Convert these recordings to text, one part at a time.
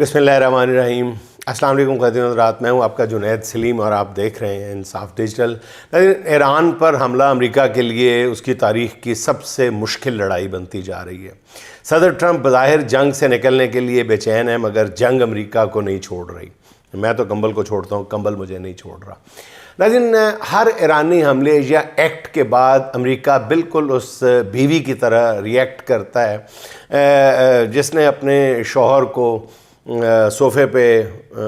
बिस्मिल्लाहिर्रहमानिर्रहीम। अस्सलाम वालेकुम ख़वातीन और हज़रात, मैं हूँ आपका जुनैद सलीम और आप देख रहे हैं इंसाफ डिजिटल। ईरान पर हमला अमेरिका के लिए उसकी तारीख़ की सबसे मुश्किल लड़ाई बनती जा रही है। सदर ट्रंप बज़ाहिर जंग से निकलने के लिए बेचैन है, मगर जंग अमेरिका को नहीं छोड़ रही। मैं तो कंबल को छोड़ता हूँ, कंबल मुझे नहीं छोड़ रहा। लेकिन हर ईरानी हमले या एक्ट के बाद अमेरिका बिल्कुल उस बीवी की तरह रिएक्ट करता है जिसने अपने शौहर को सोफ़े पे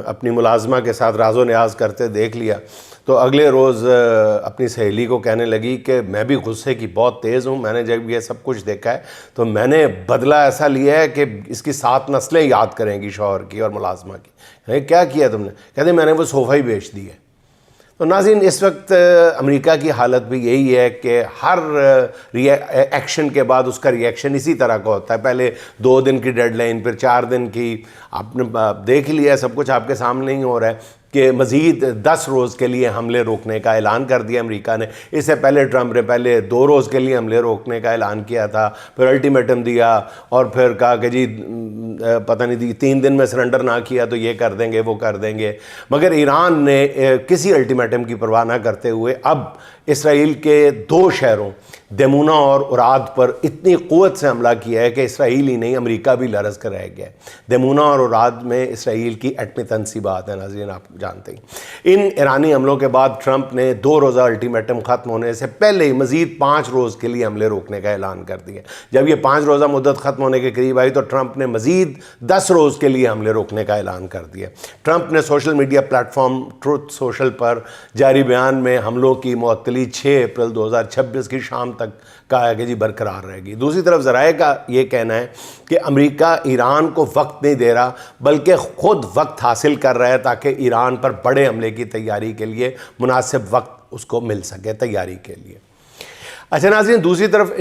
अपनी मुलाजमा के साथ राज़ो न्याज करते देख लिया तो अगले रोज़ अपनी सहेली को कहने लगी कि मैं भी गुस्से की बहुत तेज़ हूँ। मैंने जब ये सब कुछ देखा है तो मैंने बदला ऐसा लिया है कि इसकी 7 नस्लें याद करेंगी, शौहर की और मुलाजमा की। क्या किया तुमने? कहते मैंने वो सोफ़ा ही बेच दिया। तो नाज़रीन, इस वक्त अमेरिका की हालत भी यही है कि हर एक्शन के बाद उसका रिएक्शन इसी तरह का होता है। पहले 2 दिन की डेडलाइन, फिर 4 दिन की। आपने देख लिया, सब कुछ आपके सामने ही हो रहा है कि मज़ीद 10 रोज़ के लिए हमले रोकने का ऐलान कर दिया अमेरिका ने। इससे पहले ट्रंप ने पहले 2 रोज़ के लिए हमले रोकने का ऐलान किया था, फिर अल्टीमेटम दिया और फिर कहा कि जी पता नहीं 3 दिन में सरेंडर ना किया तो ये कर देंगे वो कर देंगे। मगर ईरान ने किसी अल्टीमेटम की परवाह ना करते हुए अब इसराइल के 2 शहरों दमूना और उराद पर इतनी क़ुव्वत से हमला किया है कि इसराइल ही नहीं अमेरिका भी लरज़ कर रह गया है। दमूना और उराद में इसराइल की एटमी तनसीबात है। नाज़रीन, आप जानते हैं इन ईरानी हमलों के बाद ट्रंप ने 2 रोज़ा अल्टीमेटम ख़त्म होने से पहले ही मज़ीद 5 रोज़ के लिए हमले रोकने का ऐलान कर दिया। जब ये 5 रोज़ा मुद्दत ख़त्म होने के करीब आई तो ट्रंप ने मज़ीद 10 रोज़ के लिए हमले रोकने का ऐलान कर दिया। ट्रंप ने social media platform truth social पर जारी बयान में हमलों की मुअत्तली 6 अप्रैल 2026 की शाम तक कहा है कि जी बरकरार रहेगी। दूसरी तरफ ज़राए का ये कहना है कि अमेरिका ईरान को वक्त नहीं दे रहा बल्कि ख़ुद वक्त हासिल कर रहा है ताकि ईरान पर बड़े हमले की तैयारी के लिए मुनासिब वक्त उसको मिल सके तैयारी के लिए। अच्छा नाज़रीन, दूसरी तरफ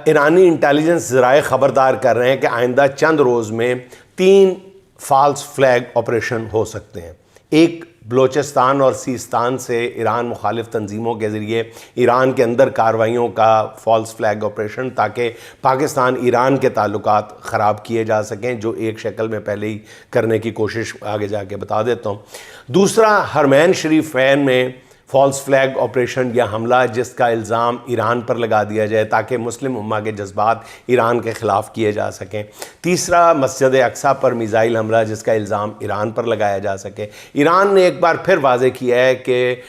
ईरानी इंटेलिजेंस ज़राए ख़बरदार कर रहे हैं कि आइंदा चंद रोज़ में 3 फॉल्स फ्लैग ऑपरेशन हो सकते हैं। एक बलोचिस्तान और सीस्तान से ईरान मुखालिफ तंजीमों के ज़रिए ईरान के अंदर कार्रवाइयों का फॉल्स फ्लैग ऑपरेशन, ताकि पाकिस्तान ईरान के ताल्लुकात ख़राब किए जा सकें, जो एक शक्ल में पहले ही करने की कोशिश आगे जाके बता देता हूँ। दूसरा, हरमैन शरीफैन में फॉल्स फ्लैग ऑपरेशन या हमला जिसका इल्ज़ाम ईरान पर लगा दिया जाए ताकि मुस्लिम उम्मा के जज्बात ईरान के ख़िलाफ़ किए जा सकें। तीसरा, मस्जिद अक्सा पर मिसाइल हमला जिसका इल्ज़ाम ईरान पर लगाया जा सके। ईरान ने एक बार फिर वाज़े किया है कि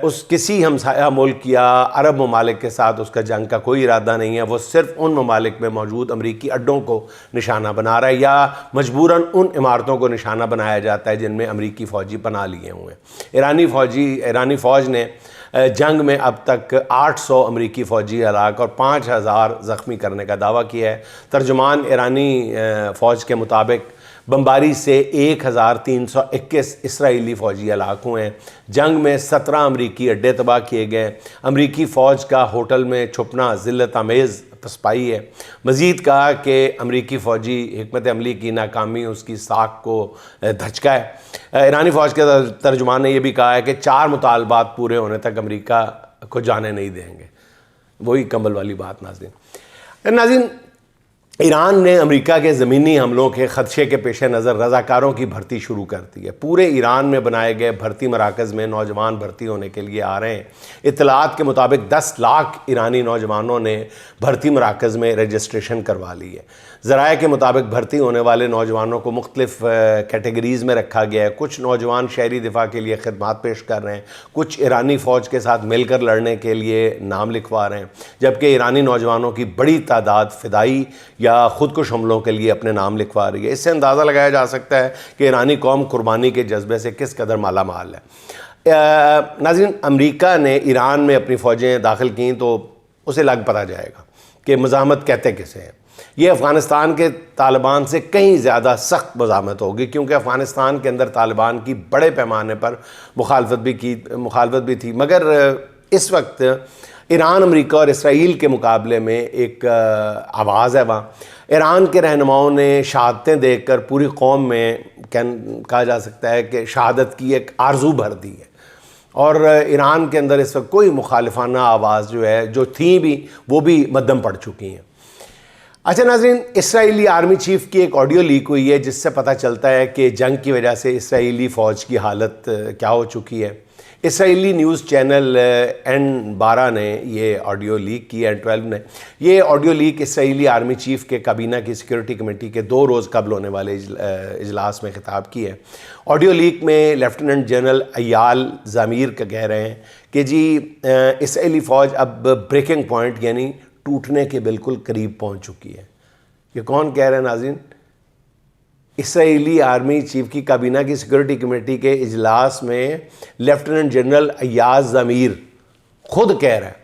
उस किसी हमसाया मुल्क या अरब ममालिक के साथ उसका जंग का कोई इरादा नहीं है। वो सिर्फ उन ममालिक में मौजूद अमरीकी अड्डों को निशाना बना रहा है या मजबूरन उन इमारतों को निशाना बनाया जाता है जिनमें अमरीकी फ़ौजी पनाह लिए हुए हैं। ईरानी फ़ौज ने जंग में अब तक 800 अमरीकी फ़ौजी हलाक और 5000 ज़ख्मी करने का दावा किया है। तर्जुमान ईरानी फ़ौज के मुताबिक बमबारी से 1321 इसराइली फ़ौजी हलाक हुए हैं। जंग में 17 अमरीकी अड्डे तबाह किए गए। अमरीकी फ़ौज का होटल में छुपना ज़िल्लत आमेज़ पसपाई है। मज़ीद कहा कि अमरीकी फ़ौजी हिकमत अमली की नाकामी उसकी साख को धचका है। ईरानी फ़ौज के तर्जुमान ने यह भी कहा है कि 4 मुतालबात पूरे होने तक अमरीका को जाने नहीं देंगे। वही कंबल वाली बात। नाज़रीन, ईरान ने अमेरिका के ज़मीनी हमलों के ख़दशे के पेश नज़र रज़ाकारों की भर्ती शुरू कर दी है। पूरे ईरान में बनाए गए भर्ती मराकज़ में नौजवान भर्ती होने के लिए आ रहे हैं। इत्तलात के मुताबिक 10 लाख ईरानी नौजवानों ने भर्ती मराकज़ में रजिस्ट्रेशन करवा ली है। ज़राए के मुताबिक भर्ती होने वाले नौजवानों को मुख्तलिफ़ कैटेगरीज़ में रखा गया है। कुछ नौजवान शहरी दिफा के लिए खिदमात पेश कर रहे हैं, कुछ ईरानी फ़ौज के साथ मिलकर लड़ने के लिए नाम लिखवा रहे हैं, जबकि ईरानी नौजवानों की बड़ी तादाद फ़िदाई या ख़ुदकुश हमलों के लिए अपने नाम लिखवा रही है। इससे अंदाज़ा लगाया जा सकता है कि ईरानी कौम कुर्बानी के जज्बे से किस कदर माला माल है। नाज़रीन, अमेरिका ने ईरान में अपनी फ़ौजें दाखिल की तो उसे लग पता जाएगा कि मज़ाहमत कहते किसे हैं। ये अफ़गानिस्तान के तालिबान से कहीं ज़्यादा सख्त मज़ाहमत होगी, क्योंकि अफ़गानिस्तान के अंदर तालिबान की बड़े पैमाने पर मुखालफत भी थी। मगर इस वक्त ईरान, अमेरिका और इसराइल के मुकाबले में एक आवाज़ है वहाँ। ईरान के रहनुमाओं ने शहादतें देखकर पूरी कौम में कहा जा सकता है कि शहादत की एक आरज़ू भर दी है और ईरान के अंदर इस वक्त कोई मुखालिफाना आवाज़ जो है जो थी भी वो भी मद्दम पड़ चुकी हैं। अच्छा नाज़रीन, इसराइली आर्मी चीफ की एक ऑडियो लीक हुई है जिससे पता चलता है कि जंग की वजह से इसराइली फ़ौज की हालत क्या हो चुकी है। इसराइली न्यूज़ चैनल N12 ने ये ऑडियो लीक की, N12 ने ये audio leak Israeli army chief के काबीना की सिक्योरिटी कमेटी के 2 रोज़ कबल होने वाले इजलास में ख़िताब की है। ऑडियो लीक में लेफ्टिनेंट जनरल अय्याल ज़मीर का कह रहे हैं कि जी इसराइली फ़ौज अब ब्रेकिंग पॉइंट यानी टूटने के बिल्कुल करीब पहुंच चुकी है। ये कौन कह रहे हैं नाज़रीन? इसराइली आर्मी चीफ की काबीना की सिक्योरिटी कमेटी के इजलास में लेफ्टिनेंट जनरल अय्याल ज़मीर खुद कह रहा है।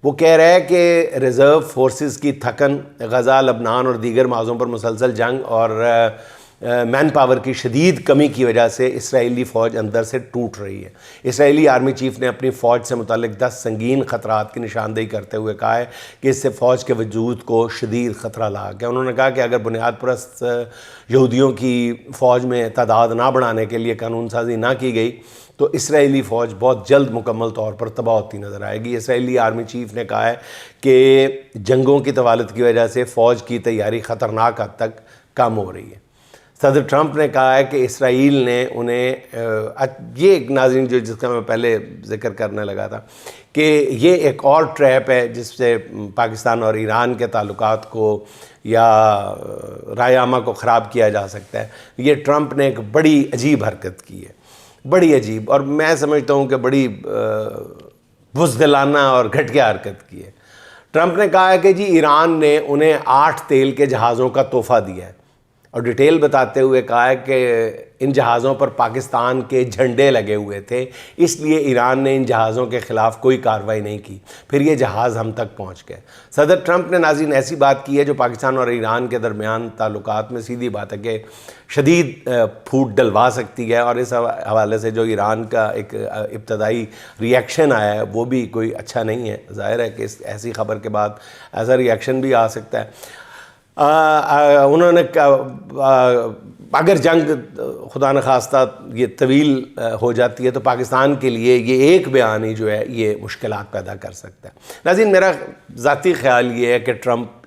वो कह रहा है कि रिज़र्व फोर्सेस की थकन, गज़ा, लबनान और दीगर मौज़ों पर मुसलसल जंग और मैन पावर की शदीद कमी की वजह से इसराइली फ़ौज अंदर से टूट रही है। इसराइली आर्मी चीफ ने अपनी फ़ौज से मुतालिक 10 संगीन ख़तरात की निशानदेही करते हुए कहा है कि इससे फ़ौज के वजूद को शदीद ख़तरा लाक है। उन्होंने कहा कि अगर बुनियाद परस्त यहूदियों की फ़ौज में तादाद ना बढ़ाने के लिए कानून साजी ना की गई तो इसराइली फ़ौज बहुत जल्द मुकम्मल तौर पर तबाह होती नज़र आएगी। इसराइली आर्मी चीफ ने कहा है कि जंगों की तवालत की वजह से फ़ौज की तैयारी ख़तरनाक हद तक कम हो रही है। सदर ट्रंप ने कहा है कि इसराइल ने उन्हें ये एक नाज़रीन जो जिसका मैं पहले ज़िक्र करने लगा था कि ये एक और ट्रैप है जिससे पाकिस्तान और ईरान के ताल्लुकात को या रायामा को ख़राब किया जा सकता है। ये ट्रंप ने एक बड़ी अजीब हरकत की है, बड़ी अजीब, और मैं समझता हूँ कि बड़ी बुज़दिलाना और घटिया हरकत की है। ट्रंप ने कहा है कि जी ईरान ने उन्हें 8 तेल के जहाज़ों का तोहफ़ा दिया है और डिटेल बताते हुए कहा है कि इन जहाज़ों पर पाकिस्तान के झंडे लगे हुए थे, इसलिए ईरान ने इन जहाज़ों के ख़िलाफ़ कोई कार्रवाई नहीं की, फिर ये जहाज़ हम तक पहुंच गए। सदर ट्रंप ने नाज़रीन ऐसी बात की है जो पाकिस्तान और ईरान के दरमियान ताल्लुकात में सीधी बात है कि शदीद फूट डलवा सकती है, और इस हवाले से जो ईरान का एक इब्तदाई रिएक्शन आया है वो भी कोई अच्छा नहीं है। ज़ाहिर है कि इस ऐसी ख़बर के बाद ऐसा रिएक्शन भी आ सकता है। उन्होंने अगर जंग खुदा न खास्ता ये तवील हो जाती है तो पाकिस्तान के लिए ये एक बयान ही जो है ये मुश्किलात पैदा कर सकता है। नाज़रीन, मेरा ज़ाती ख्याल ये है कि ट्रंप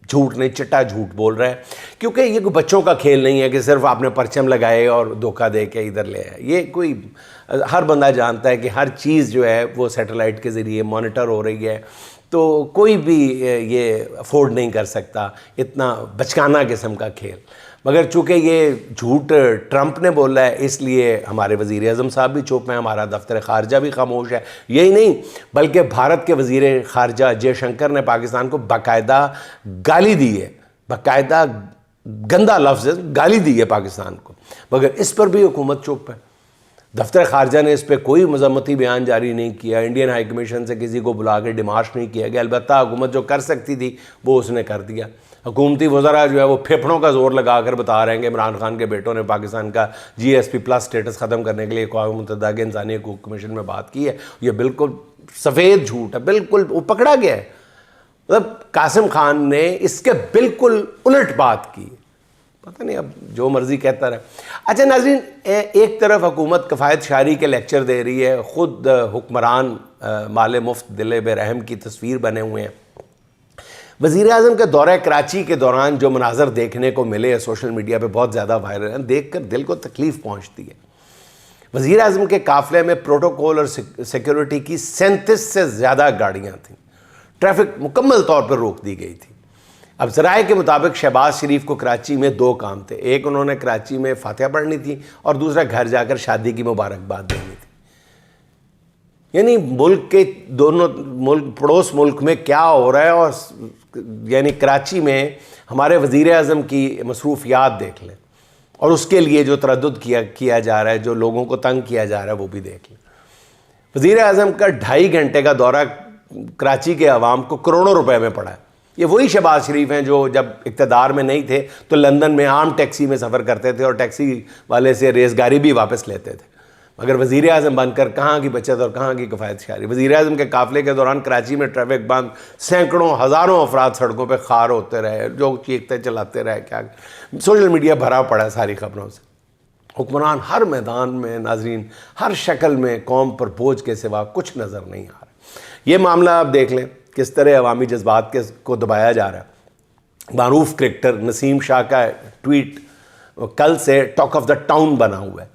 झूठ नहीं, चिट्टा झूठ बोल रहा है, क्योंकि ये कोई बच्चों का खेल नहीं है कि सिर्फ आपने परचम लगाए और धोखा दे के इधर ले आए। ये कोई हर बंदा जानता है कि हर चीज़ जो है वो सैटेलाइट के ज़रिए मॉनिटर हो रही है, तो कोई भी ये अफोर्ड नहीं कर सकता इतना बचकाना किस्म का खेल। मगर चूँकि ये झूठ ट्रंप ने बोला है इसलिए हमारे वज़ीर आज़म साहब भी चुप हैं, हमारा दफ्तर ख़ारजा भी खामोश है। यही नहीं बल्कि भारत के वज़ीर ख़ारजा जयशंकर ने पाकिस्तान को बाकायदा गाली दी है, बाकायदा गंदा लफ्ज़ गाली दी है पाकिस्तान को, मगर इस पर भी हुकूमत चुप है। दफ्तर ख़ारजा ने इस पर कोई मज़म्मती बयान जारी नहीं किया, इंडियन हाई कमीशन से किसी को बुला के डिमार्श नहीं किया गया। अलबत्ता हुकूमत जो कर सकती थी वो उसने कर दिया। हुकूमती वज़रा जो है वो फेफड़ों का जोर लगा कर बता रहे हैं कि इमरान खान के बेटों ने पाकिस्तान का GSP+ स्टेटस ख़त्म करने के लिए अक़वाम मुत्तहिदा के इंसानी हकूक़ कमीशन में बात की है। ये बिल्कुल सफ़ेद झूठ है, बिल्कुल वो पकड़ा गया है। मतलब कासिम खान ने इसके बिल्कुल उलट बात की। पता नहीं अब जो मर्ज़ी कहता रहे। अच्छा नाज़रीन, एक तरफ हुकूमत कफ़ायत शारी के लेक्चर दे रही है, ख़ुद हुक्मरान माले मुफ्त दिले बेरहम की तस्वीर बने हुए हैं। वज़ीर आज़म के दौरे कराची के दौरान जो मनाज़र देखने को मिले सोशल मीडिया पे बहुत ज़्यादा वायरल हैं, देख कर दिल को तकलीफ़ पहुँचती है। वज़ीर आज़म के काफ़िले में प्रोटोकॉल और सिक्योरिटी की 37 से ज़्यादा गाड़ियाँ थीं। ट्रैफिक मुकम्मल तौर पर रोक दी गई थी। अब ज़राए के मुताबिक शहबाज शरीफ को कराची में 2 काम थे, एक उन्होंने कराची में फातिहा पढ़नी थी और दूसरा घर जाकर शादी की मुबारकबाद देनी थी। यानी मुल्क के दोनों मुल्क पड़ोस मुल्क में क्या हो रहा है, और यानी कराची में हमारे वज़ीर आज़म की मसरूफियात देख लें और उसके लिए जो तरद्दुद किया जा रहा है, जो लोगों को तंग किया जा रहा है वो भी देख लें। वज़ीर आज़म का 2.5 घंटे का दौरा कराची के अवाम को करोड़ों रुपए में पड़ा है। ये वही शहबाज शरीफ हैं जो जब इक़्तिदार में नहीं थे तो लंदन में आम टैक्सी में सफ़र करते थे और टैक्सी वाले से रेज़गारी भी वापस लेते थे, मगर वज़ीर आज़म बनकर कहाँ की बचत और कहाँ की किफ़ायत शारी। वज़ीर आज़म के काफ़िले के दौरान कराची में ट्रैफिक बंद, सैकड़ों हज़ारों अफराद सड़कों पर खार होते रहे, जो चीखते चलाते रहे, क्या सोशल मीडिया भरा पड़ा है सारी खबरों से। हुक्मरान हर मैदान में नाज़रीन, हर शक्ल में कौम पर बोझ के सिवा कुछ नज़र नहीं आ रहा। ये मामला आप देख लें किस तरह अवामी जज्बात को दबाया जा रहा है। मारूफ क्रिकेटर नसीम शाह का ट्वीट कल से टॉक ऑफ द टाउन बना हुआ है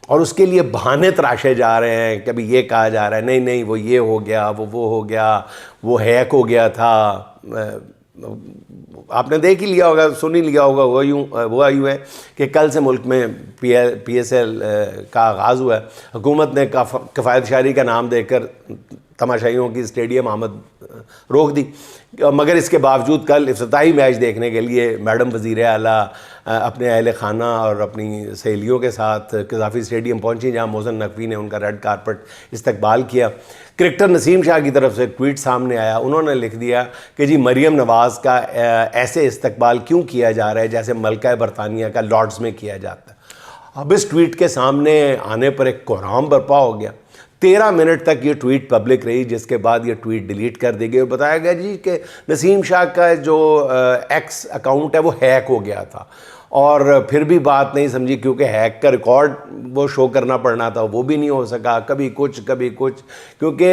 और उसके लिए बहाने तराशे जा रहे हैं। कभी ये कहा जा रहा है नहीं नहीं वो ये हो गया, वो हो गया, वो हैक हो गया था। आपने देख ही लिया होगा, सुन ही लिया होगा, वो यूँ है कि कल से मुल्क में PSL का आगाज़ हुआ है। हुकूमत ने कफ़ायत शारी का नाम देकर तमाशाइयों की स्टेडियम आमद रोक दी, मगर इसके बावजूद कल इफ्तिताही मैच देखने के लिए मैडम वज़ीर आला अपने अहल खाना और अपनी सहेलियों के साथ कज़ाफ़ी स्टेडियम पहुंची, जहां मोहसिन नकवी ने उनका रेड कारपेट इस्तकबाल किया। क्रिकेटर नसीम शाह की तरफ से एक ट्वीट सामने आया, उन्होंने लिख दिया कि जी मरियम नवाज़ का ऐसे इस्तकबाल क्यों किया जा रहा है जैसे मलका बरतानिया का लॉर्ड्स में किया जाता है। अब इस ट्वीट के सामने आने पर एक कोहराम बर्पा हो गया। 13 मिनट तक ये ट्वीट पब्लिक रही, जिसके बाद ये ट्वीट डिलीट कर दी गई और बताया गया जी कि नसीम शाह का जो एक्स अकाउंट है वो हैक हो गया था। और फिर भी बात नहीं समझी, क्योंकि हैक का रिकॉर्ड वो शो करना पड़ना था, वो भी नहीं हो सका, कभी कुछ क्योंकि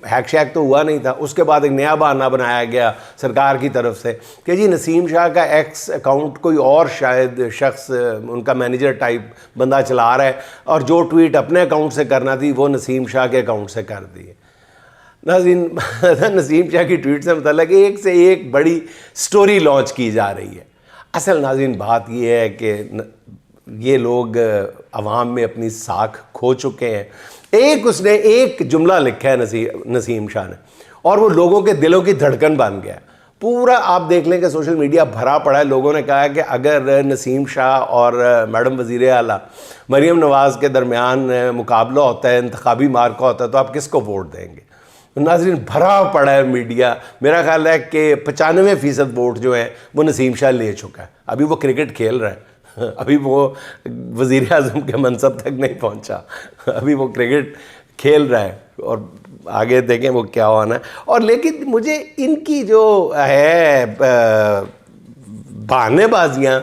हैक शैक तो हुआ नहीं था। उसके बाद एक नया बहाना बनाया गया सरकार की तरफ से कि जी नसीम शाह का एक्स अकाउंट कोई और शायद शख्स, उनका मैनेजर टाइप बंदा चला रहा है, और जो ट्वीट अपने अकाउंट से करना थी वो नसीम शाह के अकाउंट से कर दी। नाज़रीन, नसीम शाह की ट्वीट से मतलब एक से एक बड़ी स्टोरी लॉन्च की जा रही है। असल नाज़रीन बात ये है कि ये लोग अवाम में अपनी साख खो चुके हैं। उसने एक जुमला लिखा है नसीम शाह ने, और वो लोगों के दिलों की धड़कन बन गया। पूरा आप देख लें कि सोशल मीडिया भरा पड़ा है। लोगों ने कहा है कि अगर नसीम शाह और मैडम वज़ीर आला मरियम नवाज़ के दरमियान मुकाबला होता है, इंतखाबी मार्का होता है, तो आप किसको वोट देंगे। नाज़रीन भरा पड़ा है मीडिया। मेरा ख्याल है कि 95% वोट जो है वो नसीम शाह ले चुका है। अभी वो क्रिकेट खेल रहा है, अभी वो वज़ीर आज़म के मनसब तक नहीं पहुंचा, अभी वो क्रिकेट खेल रहा है और आगे देखें वो क्या होना है। और लेकिन मुझे इनकी जो है बहानेबाजियाँ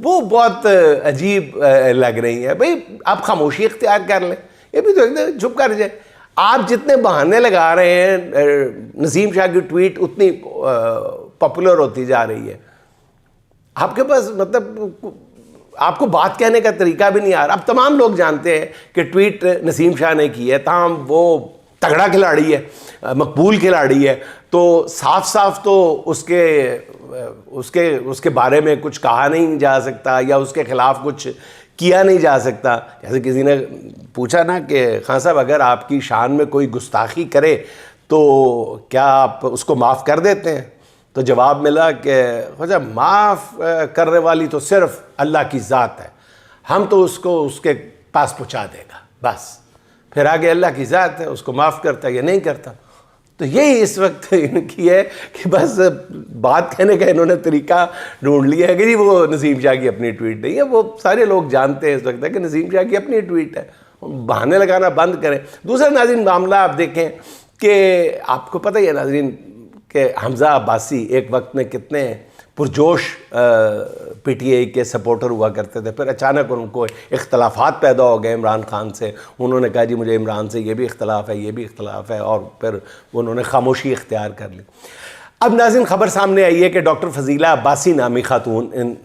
वो बहुत अजीब लग रही हैं। भाई आप खामोशी इख्तियार कर लें, ये भी तो एकदम चुप कर जाए। आप जितने बहाने लगा रहे हैं, नसीम शाह की ट्वीट उतनी पॉपुलर होती जा रही है। आपके पास मतलब आपको बात कहने का तरीका भी नहीं आ रहा। अब तमाम लोग जानते हैं कि ट्वीट नसीम शाह ने की है, ताहम वो तगड़ा खिलाड़ी है, मकबूल खिलाड़ी है, तो साफ साफ तो उसके बारे में कुछ कहा नहीं जा सकता या उसके खिलाफ कुछ किया नहीं जा सकता। जैसे किसी ने पूछा ना कि खान साहब अगर आपकी शान में कोई गुस्ताखी करे तो क्या आप उसको माफ़ कर देते हैं, तो जवाब मिला कि माफ़ करने वाली तो सिर्फ अल्लाह की ज़ात है, हम तो उसको उसके पास पहुँचा देगा बस, फिर आगे अल्लाह की ज़ात है, उसको माफ़ करता है या नहीं करता। तो यही इस वक्त इनकी है कि बस बात कहने का इन्होंने तरीका ढूंढ लिया है कि जी वो नसीम शाह की अपनी ट्वीट नहीं है। वो सारे लोग जानते हैं इस वक्त है कि नसीम शाह की अपनी ट्वीट है, बहाने लगाना बंद करें। दूसरा नाज़रीन मामला आप देखें कि आपको पता ही है नाज़रीन कि हमज़ा अब्बासी एक वक्त में कितने पुरजोश PTI के सपोर्टर हुआ करते थे, फिर अचानक उनको इख्तलाफात पैदा हो गए इमरान खान से। उन्होंने कहा जी मुझे इमरान से ये भी इख्तलाफ है, ये भी इख्तलाफ है, और फिर उन्होंने खामोशी इख्तियार कर ली। अब नाज़रीन खबर सामने आई है कि डॉक्टर फजीला अब्बासी नामी खातून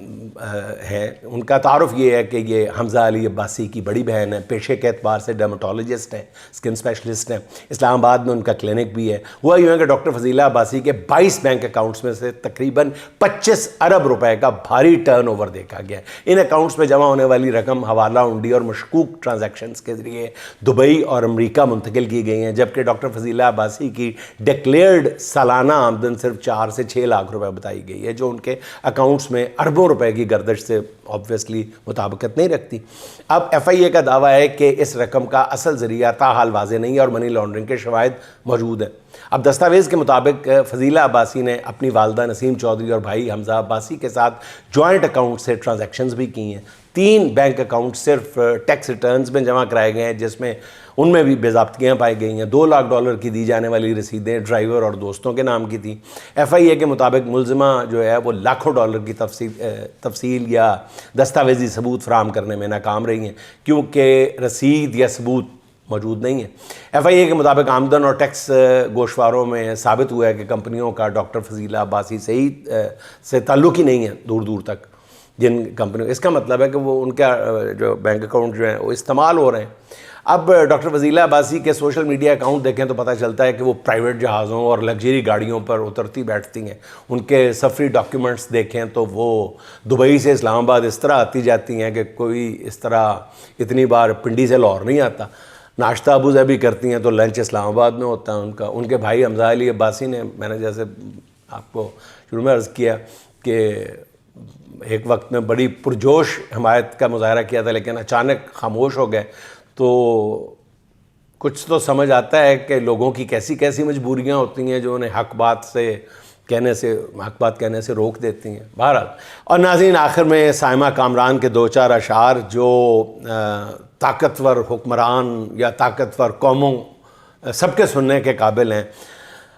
है, उनका तारुफ ये है कि ये हमज़ा अली अब्बासी की बड़ी बहन है, पेशे के एतबार से डर्माटोलॉजिस्ट है, स्किन स्पेशलिस्ट है, इस्लामाबाद में उनका क्लिनिक भी है। हुआ यूँ है कि डॉक्टर फजीला अब्बासी के 22 बैंक अकाउंट्स में से तकरीबन 25 अरब रुपए का भारी टर्नओवर देखा गया। इन अकाउंट्स में जमा होने वाली रकम हवाला हुंडी और मशकूक ट्रांजैक्शंस के जरिए दुबई और अमरीका मुंतकिल की गई हैं, जबकि डॉक्टर फजीला अब्बासी की डिक्लेयर्ड सालाना आमदन सिर्फ 4 से 6 लाख रुपए बताई गई है, जो उनके अकाउंट्स में अरबों रुपए की गर्दिश से ऑब्वियसली मुताबिकत नहीं रखती। अब FIA का दावा है कि इस रकम का असल जरिया ताहाल वाज़ेह नहीं है और मनी लॉन्ड्रिंग के शवाहिद मौजूद हैं। अब दस्तावेज़ के मुताबिक फजीला अब्बासी ने अपनी वालदा नसीम चौधरी और भाई हमज़ा अब्बासी के साथ जॉइंट अकाउंट से ट्रांजैक्शंस भी की हैं। 3 बैंक अकाउंट सिर्फ टैक्स रिटर्न्स में जमा कराए गए हैं, जिसमें उनमें भी बेज़ाब्तियाँ पाई गई हैं। $2 लाख की दी जाने वाली रसीदें ड्राइवर और दोस्तों के नाम की थी। FIA के मुताबिक मुलजिमा जो है वो लाखों डॉलर की तफसील या दस्तावेजी सबूत फराम करने में नाकाम रही हैं, क्योंकि रसीद या सबूत मौजूद नहीं है। FIA के मुताबिक आमदन और टैक्स गोशवारों में साबित हुआ है कि कंपनियों का डॉक्टर फजीला अब्बासी से ताल्लुक़ ही नहीं है दूर दूर तक जिन कंपनियों। इसका मतलब है कि वो उनका जो बैंक अकाउंट जो है वो इस्तेमाल हो रहे हैं। अब डॉक्टर फजीला अब्बासी के सोशल मीडिया अकाउंट देखें तो पता चलता है कि वो प्राइवेट जहाज़ों और लग्जरी गाड़ियों पर उतरती बैठती हैं। उनके सफरी डॉक्यूमेंट्स देखें तो वो दुबई से इस्लामाबाद इस तरह आती जाती हैं कि कोई इस तरह इतनी बार पिंडी से लाहौर नहीं आता। नाश्ता अबू धाबी करती हैं तो लंच इस्लामाबाद में होता है उनका। उनके भाई हमजा अली अब्बासी ने, मैंने जैसे आपको शुरू में अर्ज़ किया कि एक वक्त में बड़ी पुरजोश हमायत का मुजाहरा किया था, लेकिन अचानक खामोश हो गए। तो कुछ तो समझ आता है कि लोगों की कैसी कैसी मजबूरियां होती हैं जो उन्हें हक बात कहने से रोक देती हैं। बहरहाल, और नाज़रीन, आखिर में साइमा कामरान के दो चार अशार जो ताकतवर हुक्मरान या ताकतवर कौमों सबके सुनने के काबिल हैं।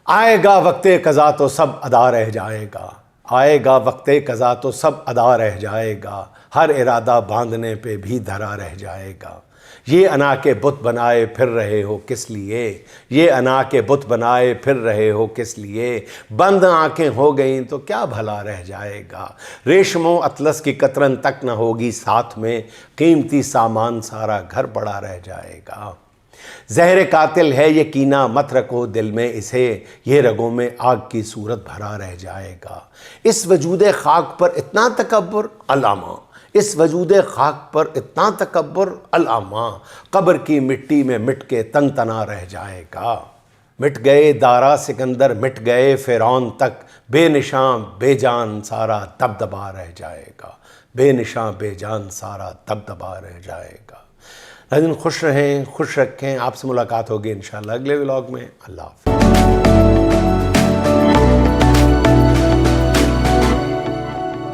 आएगा वक्ते क़ज़ा तो सब अदा रह जाएगा, आएगा वक्ते क़ज़ा तो सब अदा रह जाएगा, हर इरादा बांधने पे भी धरा रह जाएगा। ये अना के बुत बनाए फिर रहे हो किस लिए, ये अना के बुत बनाए फिर रहे हो किस लिए, बंद आंखें हो गईं तो क्या भला रह जाएगा, रेशमो अतलस की कतरन तक न होगी साथ में, कीमती सामान सारा घर पड़ा रह जाएगा। जहर कातिल है ये कीना मत रखो दिल में इसे, ये रगों में आग की सूरत भरा रह जाएगा। इस वजूद खाक पर इतना तकब्बुर अलामा, इस वजूद खाक पर इतना तकब्बुर अलामा, कब्र की मिट्टी में मिट के तन तना रह जाएगा। मिट गए दारा सिकंदर, मिट गए फ़िरौन तक, बेनिशां बेजान सारा दबदबा रह जाएगा, बेनिशां बेजान सारा दबदबा रह जाएगा। लेकिन खुश रहें, खुश रखें। आपसे मुलाकात होगी इंशाअल्लाह अगले व्लॉग में। अल्लाह हाफ़िज़।